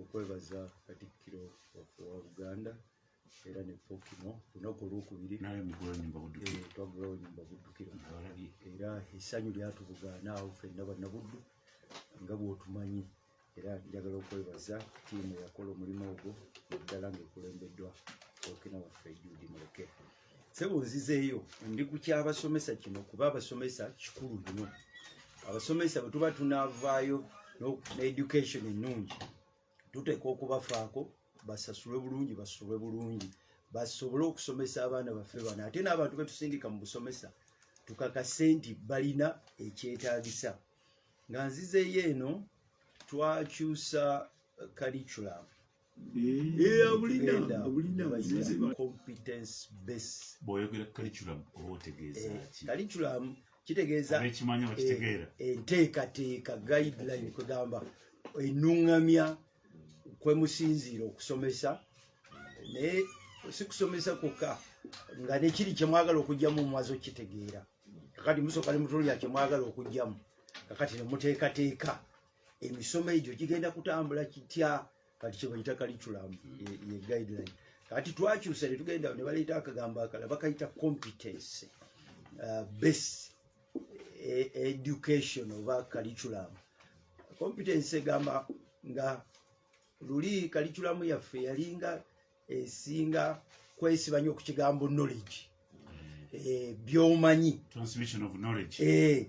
okwebaza Katikkiro wa Buganda era ne Pokimo lunaku olwokubiri naye mugula nyumba Buddu twagulawo nyumba Buddukiro era essanyu lyatubugaana awo ffenna bannabuddu nga bw'otumanyi era njagala okwebaza ttiimu yakola omulimu ogwo naddala ng'ekulembeddwa Pokina waffe Judy Muleke. Sebo nzizeeyo ndi ku kyabasomesa kino kuba abasomesa kikulu nnyo. Abasomesa bwe tuba tunaavaayo ne-education ennungi tuteeka okubafaako basasulwe bulungi basulwe bulungi basobole okusomesa abaana baffe bano ate n'abantu be tusindika mu busomesa tukakase nti balina ekyetaagisa. Nga nzizeeyo eno twakyusa curriculum competence based curriculum curriculum kitegeeza enteekateeka guideline kwegamba ennuŋŋamya kwemusinziira okusomesa naye si kusomesa kwokka nga nekiri kyemwagala okugyamu mumaze okitegeera kakati musooka ne mutulya kyemwagala okugyamu kakati ne muteekateeka emisomo egyo gigenda kutambula kitya kati kyebayita curriculum ye guideline. Kati twakyusa ne tugenda ne baleeta akagambo akala bakayita competence based education oba curriculum. Competence egamba nga luli curriculum yaffe yalinga esinga kwesiba nnyo ku kigambo knowledge byomanyi transmission of knowledge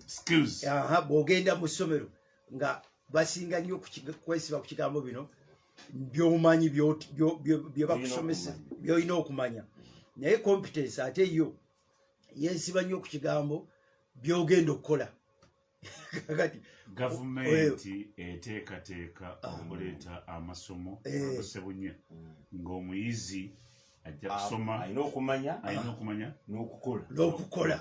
skills bw'ogenda mu ssomero nga basinga nnyo kwesiba ku kigambo bino byomanyi bye bakusomesa byolina okumanya naye competence ate yo yesiba nnyo ku kigambo byogenda okukola. gavumenti eteekateeka okuleeta amasomo agasebunye ng'omuyizi ajja kusoma alina okumanya n'okukola.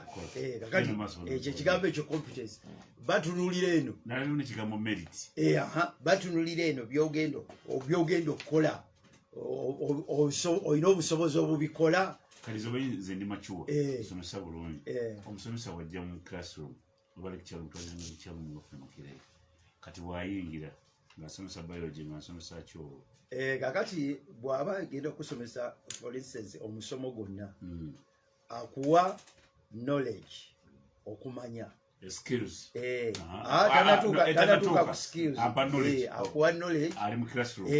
Kakati ekyo ekigambo ekyo competence batunulira eno nalino nekigambo merit batunulira eno byogenda okukola olina obusobozi obubikola. kalizo bayinza ndi machuwa somesa bulungi omusomesa wajja mu classroom obali kukyalo mufumukire kati wayingira ng'asomesa biology ng'asomesa kyo kakati bw'aba agenda okusomesa for instance omusomo gwonna akuwa knowledge okumanya skills tanatuuka ku skills akuwa knowledge ali mu classroom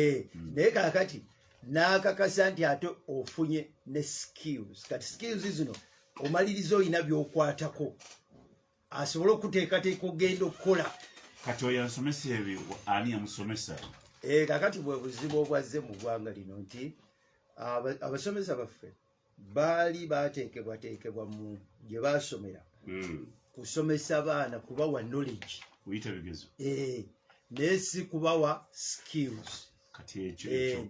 naye kakati n'akakasa nti ate ofunye ne skills. Kati skills zino omaliriza olina by'okwatako asobole okuteekateeka ogenda okukola. kati oyo ansomesa ebyo ani amusomesa? Kakati bwe buzibu obwazze mu ggwanga lino nti abasomesa baffe baali bateekebwateekebwa mu gye baasomera kusomesa baana kubawa knowledge uyita bigezo naye si kubawa skills. kati ekyo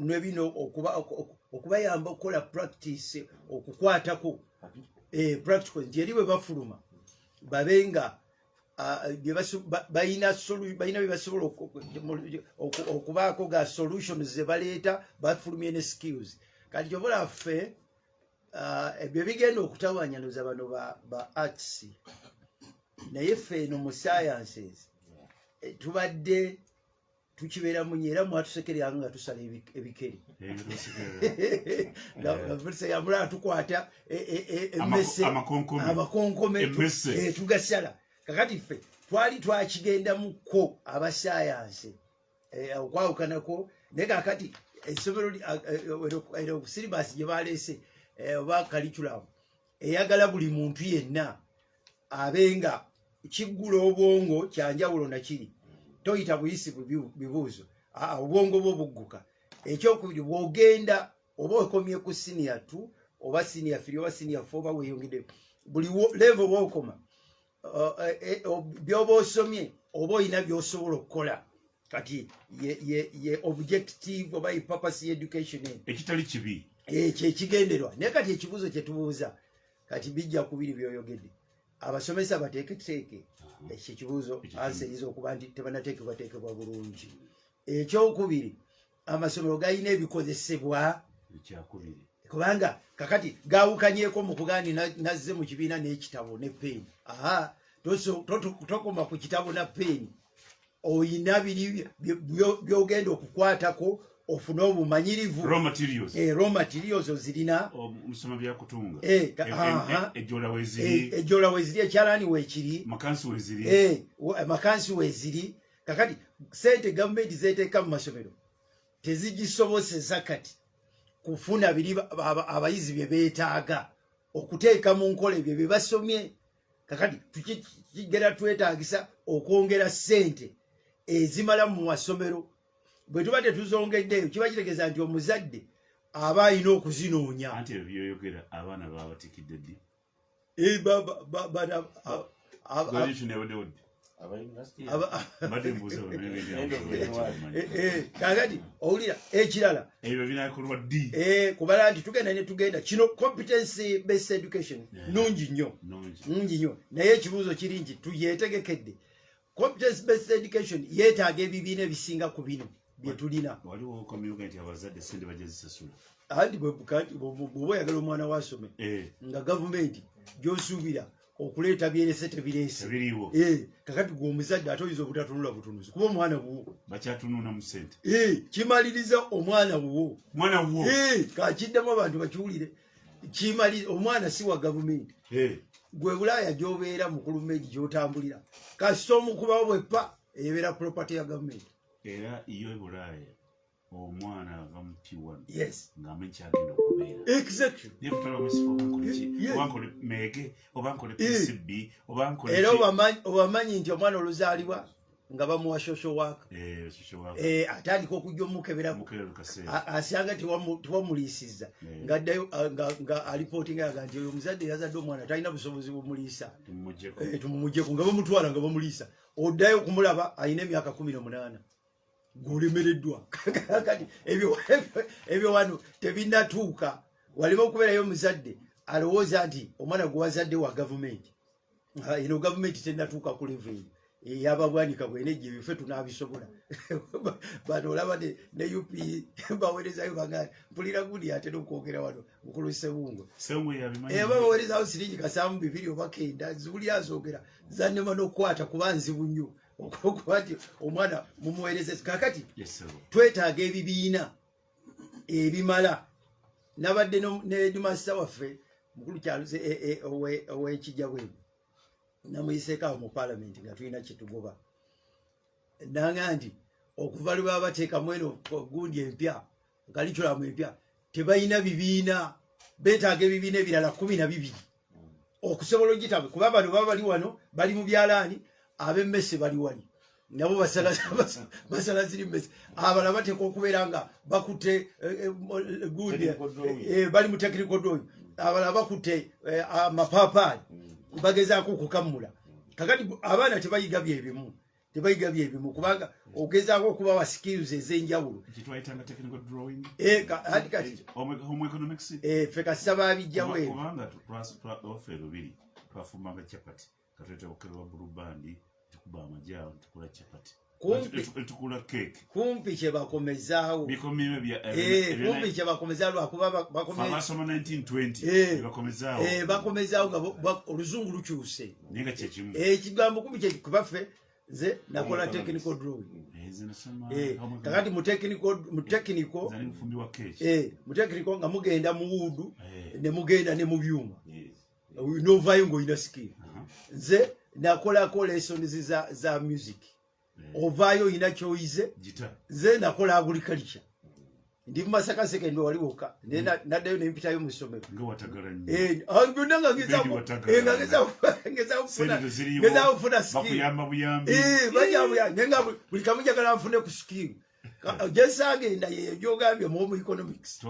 nebino okubayamba okukola practice okukwatako practical nti eri bwe bafuluma babenga balina bye basobola okubaako ga solutions ze baleeta bafulumye ne skills. Kati kyobola ffe ebyo bigenda okutawanyanuza bano ba arts naye ffe eno mu sciences tubadde tukibeera munye era mwatusekerera nga tusala ebikeri yamula tukwata emmese amakonkome tugasala. Kakati ffe twali twakigendamukko abasayansi okwawukanako naye kakati essomero silibasi gye baleese oba curriculum eyagala buli muntu yenna abenga kiggula obwongo kyanjawulo nakiri toyita buyisi bibuuzo obwongo bwo bugguka. Ekyokubiri bw'ogenda oba okomye ku senior 2 oba senior 3 oba senior 4 oba weeyongedde buli level bw'okoma byoba osomye oba olina by'osobola okukola. Kati ye objective oba ye purpose y'education ekitali kibi kyekigenderwa. Naye kati ekibuuzo kye tubuuza kati bijja ku biri by'oyogedde abasomesa bateeketeeke ekyo ekibuuzo anseriza okuba nti tebanateekebwateekebwa bulungi. Ekyokubiri amasomero galina ebikozesebwa kubanga kakati gaawukanyeko mu kugaani nazze mu kibiina n'ekitabo ne peeni. Tokoma ku kitabo na peeni oyina biri byogenda okukwatako ofune obumanyirivu raw materials ozirina omusoma byakutunga ejjola weziri ekyalaani weekiri makansi weeziri kakati sente gavumenti zeteeka mu masomero tezigisoboseza kati kufuna biri abayizi bye beetaaga okuteeka mu nkola ebyo bye basomye kakati tukigera twetaagisa okwongera sente ezimala mu masomero bwe tuba tetuzongeddeyo kiba kitegeeza nti omuzadde aba alina okuzinoonya anti ebyo byoyogera abaana babatikidde ddi kakati owulira ekirala ebyo binakolwa ddi kubala nti tugenda kino competence based education nungi nnyo naye ekibuuzo kiri nti tuyetegekedde competence based education yeetaaga ebibiina ebisinga ku bino byetulina waliwo komyuga nti abazadde sente bajazisasula anti bw'oba oyagala omwana wasome nga gavumenti gyosuubira okuleeta byerese tebireese kakati gwe omuzadde ate oyinza obutatunula butunuzi kuba omwana wuwo bakyatununa mu sente kimaliriza omwana wuwo kakiddemu abantu bakiwulire omwana si wa gavumenti gwe bulaaya gyobeera mukulu meedi gyotambulira kasita omukubawo bweppa ebeera property ya gavumenti era iyo bulaaya omwana ava mu P1 ng'amenyi kyagenda okubeera era obamanyi nti omwana oluzaalibwa nga bamuwa social work atandika okujja omukeberaku asanga tewamuliisizza ngaddayo nga alipootinga yaga nti oyo omuzadde yazadde omwana talina busobozi bumuliisa tumumugyeko nga bamutwala nga bamuliisa oddayo okumulaba alina emyaka 18 gwolemereddwa kati ebyo wano tebinatuuka walima okubeerayo omuzadde alowooza nti omwana gwe wazadde wa gavumenti eno gavumenti tenatuuka ku level eyo eyababwanika bwenejja ebyo ffe tunaabisobola bano olaba ne up baweerezayo baganda mpulira gundi atera okwogera wano mukulu Ssebungo babaweerezayo siringi kasaamu 2 oba 9 zibuli azoogera zannema n'okukwata kuba nzibu nnyo okuba nti omwana mumuweereze kakati twetaaga ebibiina ebimala nabadde nedimasa waffe mukulu kyaluze ow'ekijja bwe namuyiseekaawo mu paalamenti nga tulina kyetugoba nanga nti okuva lwe baba bateekamu eno gundi empya kaliculamu empya tebalina bibiina beetaaga ebibiina ebirala 12 okusobola ogitabe kuba bano baba bali wano bali mu byalaani ab'emmese bali wali nabo basala ziri mmese abalala bateeka okubeera nga bakutte gundi bali mu technical drawing abalala bakutte amapaapaali bagezaako okukamula kakati abaana tebayiga byebimu kubanga ogezaako okubawa skills ez'enjawulo ffe kasita baabijjawo kumpi kyebakomezaawo lwakuba bakomezaawo nga oluzungu lukyuse ekigambo kumpi kyekubaffe nze nakola technical drawing kakati mu technical nga mugenda mu wuudu ne mugenda ne mu byuma novaayo ng'olina skill nze nakolako lessons za music ovaayo olina kyoyize nze nakola agriculture ndi mu Masaka secondary wali wokka naddayo nempitayo mu ssomero byonna nga ngeza kufuna skill buli kamu njagala nfune ku skill gyensagenda yeyo gyogambye mu economics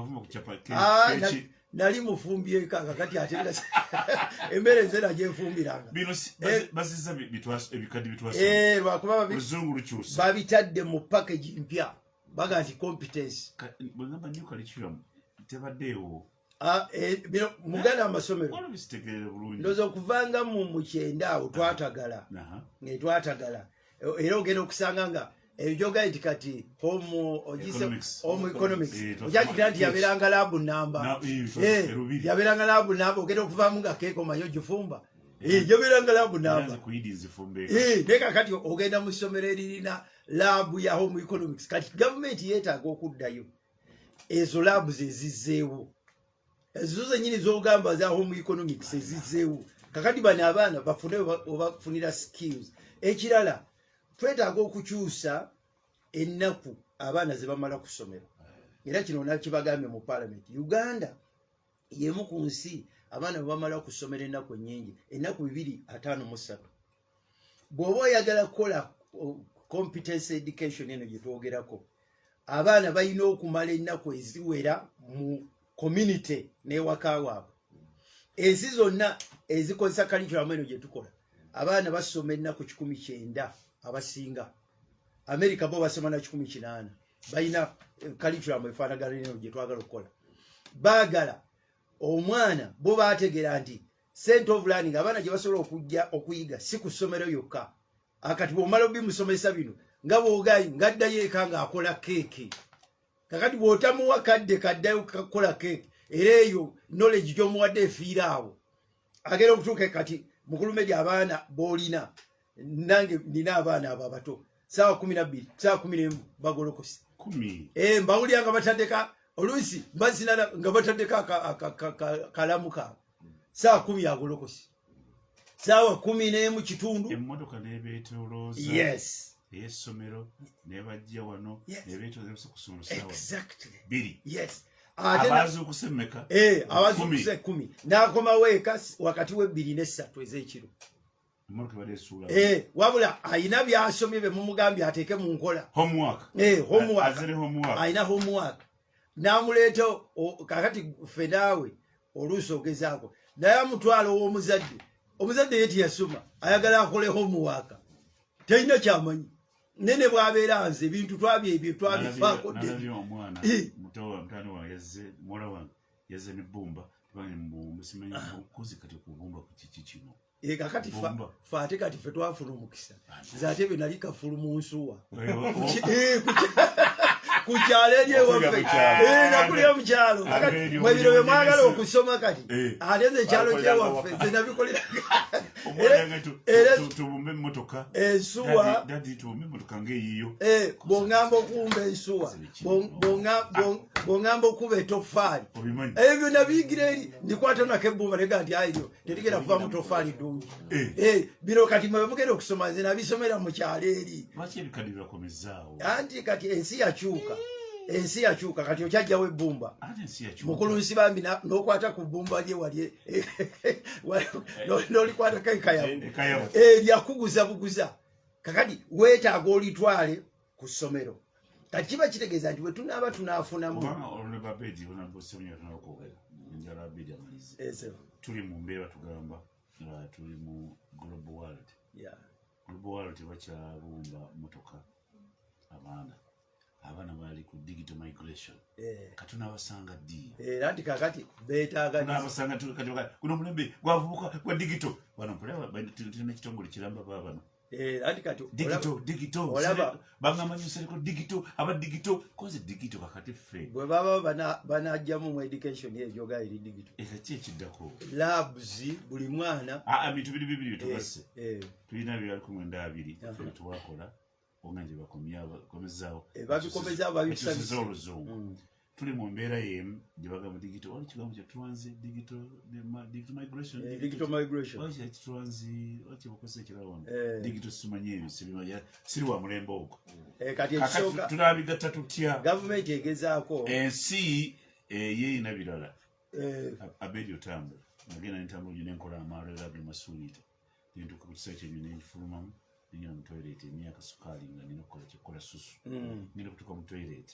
nali mufumbye kaka kati ate emmere nze nagyenfumbiranga lwakuba babitadde mu package mpya baga nti competence muganda amasomero ndoza okuvanga mu 9 awo twatagala era ogenda okusanga nga ebyoga nti kati home economics ojagira nti yaberanga labu namba ogenda okuvaamu nga keeko manyi ogifumba yoberanga laabu namba naye kakati ogenda mu ssomero eririna laabu ya home economics kati gavumenti yeetaaga okuddayo ezo laabu zezizzeewo ezo zennyini zogamba za home economics ezizzeewo kakati bano abaana bafune obafunira skills. Ekirala twetaaga okukyusa ennaku abaana ze bamala ku ssomero era kino nakibagambye mu parliament. Uganda yemu ku nsi abaana bamala ku ssomero ennaku ennyingi, ennaku 253. bw'oba oyagala kukola competence education eno gye twogerako, abaana balina okumala ennaku eziwera mu community n'ewaka waabwe. Ensi zonna ezikozesa curriculum eno gye tukola, abaana basoma ennaku 19 abasinga. America bo basoma na 18 balina curriculum efaanagana eno gye twagala okukola. Baagala omwana bo baategeera nti center of learning abaana gye basobola okujja okuyiga si ku ssomero yokka. Akati bw'omala obimusomesa bino nga bw'ogayi ng'addayo eka ng'akola keeki. Kakati bw'otamuwa kaddayo kukola keeki era eyo knowledge gy'omuwadde efiira awo. Agenda okutuuka kati mukulume abaana b'olina, nange nina abaana abo abato, saawa 12 saawa 11 bagolokose 10 mbawulira nga bataddeka oluusi mbazinala nga bataddeka kalamu kaabwe saawa 10 agolokose, saawa 11 kitundu emmotoka n'ebeetoolooza yes ey'essomero n'ebajja wano n'ebeetoolooza kusoma saawa exactly 2 yes abazi okusemmeka abazi okuse 10 n'akomawo eka wakati we 2 ne 3 ez'ekiro. Wabula ayina byasomye be mumugambye ateeke mu nkola homework ayina homework n'amuleeta kakati ffe naawe oluusi ogezaako naye amutwala omuzadde ye teyasoma ayagala akole homework talina kyamanyi nene bw'abeera nze ebintu twabyo twabifaako omwana muto wa mutani wa mwola wange yazze n'ebbumba musimanyi mukozi kati okubumba ku kiki kino kakati fate kati ffe twafuna omukisa nze ate bwe nali kafulu mu nsuwa ku kyalo eri ewaffe nakulira mu kyalo mwebiro bye mwagala okusoma kati ate nze ekyalo kyewaffe nze nabikolera tubumbe emmotoka ensuwa bw'oŋŋamba okumba ensuwa bw'oŋŋamba okuba etoffaali ebyo byonna biyigira eri ndikwata nako ebbumba nega nti ayo terigenda kuva mu toffaali ddungi bino kati mwe mugenda okusoma nze nabisomera mu kyalo eri anti kati ensi yakyuka kati okyajjawo ebbumba mukulunsi bambi n'okwata ku bbumba lye wali n'olikwatako ekayabu lyakuguza buguza. Kakati weetaaga olitwale ku ssomero kati kiba kitegeeza nti bwe tunaaba tunaafunamu tuli mu mbeera tugamba tuli mu global world tebakyabumba motoka abaana bali ku digital migration kati tunabasanga ddi era nti kakati beetaaga tunabasanga kuno omulembe gwavubuka gwa digital bano tulina ekitongole kiramba baabano digital bagamba nyosereko digital aba digital koze digital kakati ffe bwe baba banajjamu mu education egyoga eri digital ki ekiddako labs buli mwana bintu bibiri bitubase tulina byali 12 ffe tuwakola oganje bakomezaawo babikomezaawo oluzungu tuli mu mbeera yemu gye bagamba digital oli kigambo kya transit digital migration kibakozesa ekirawo digital simanyi ebyo siri wa mulembe ogwo kati tunabigatta tutya gavumenti egezaako ensi yeeyina birala Abed otambula nagenda nentambula nenkola amalala ge masuulite nentuuka ku kisaa kyenyo nenfulumamu niyo mu toilet emyaka sukaali nga nina okukola susu nina okutuuka mu toilet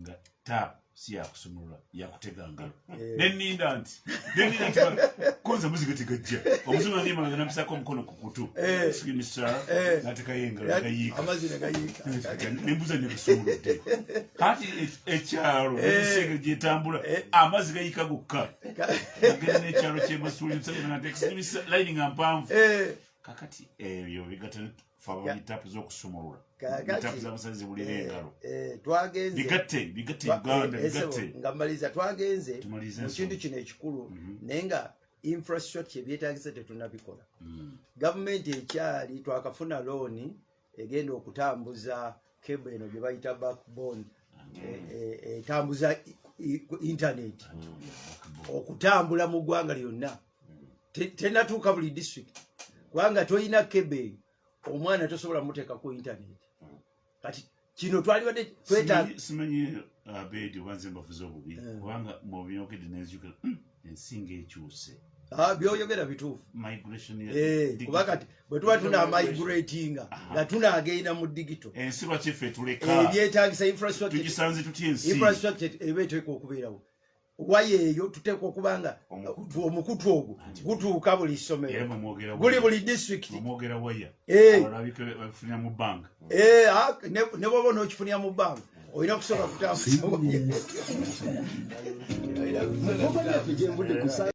nga tap si yakusumulula yakutega ngalo neninda nti konza muziga tegajja omuzungu andimanga nampisako omukono ku kutu siginisa natekayo engalo negayiika nembuza nekusumuludde kati ekyalo nebiseera gyetambula amazzi gayiika gokka agenda n'ekyalo kyemasuulire layini nga mpanvu kakati ebyo bigatta faba bitapu z'okusumulula bitapu z'abasazi bulira engalo bigatte Uganda bigatte nga mmaliza twagenze mu kintu kino ekikulu naye nga infrastructure byetagisa tetunabikola. Gavumenti ekyali twakafuna looni egenda okutambuza cable eno gye bayita backbone etambuza internet okutambula mu ggwanga lyonna tenatuuka buli district kubanga toyina cable omwana tosobola muteeka ku internet kati kino twalibadde twetaaga simanyi Abed obanze mbavuze obubi kubanga mubyogedde n'enjukira ensinga ekyuse by'oyogera bituufu migration kuba kati bwe tuba tunamigratinga nga tunaagenda mu digito ensi lwakiffe tuleka ebyetagisa infrastructure tugisanze tutya ensi infrastructure eba eteekwa okubeerawo waya eyo tuteekwa okubanga omukutu ogwo gutuuka buli ssomero guli buli district omwogera waya abalabika bafunira mu banka ne bwoba n'okifunira mu banka olina okusobola kutambuza